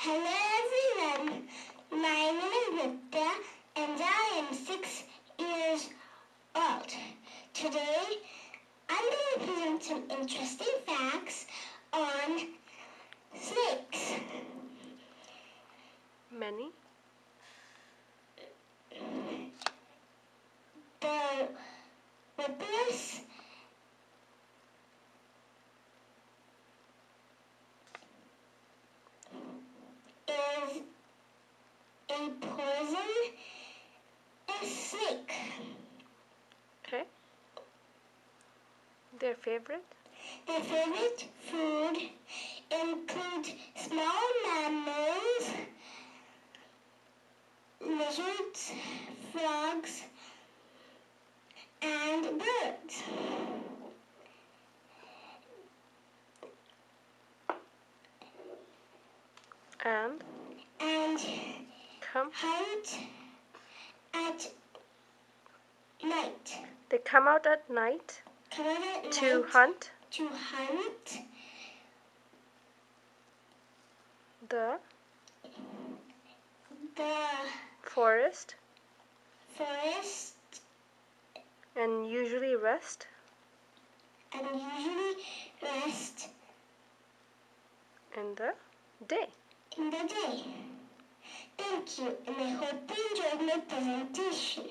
Hello everyone, my name is Nitya and I am 6 years old. Today I'm going to present some interesting facts on snakes. Many? The Whippus is a poisonous snake. Okay. Their favorite? Their favorite food includes small mammals, lizards, frogs, and birds. And Hunt at night. They come out at night to hunt the forest and usually rest in the day. Thank you, and I hope you enjoyed my presentation.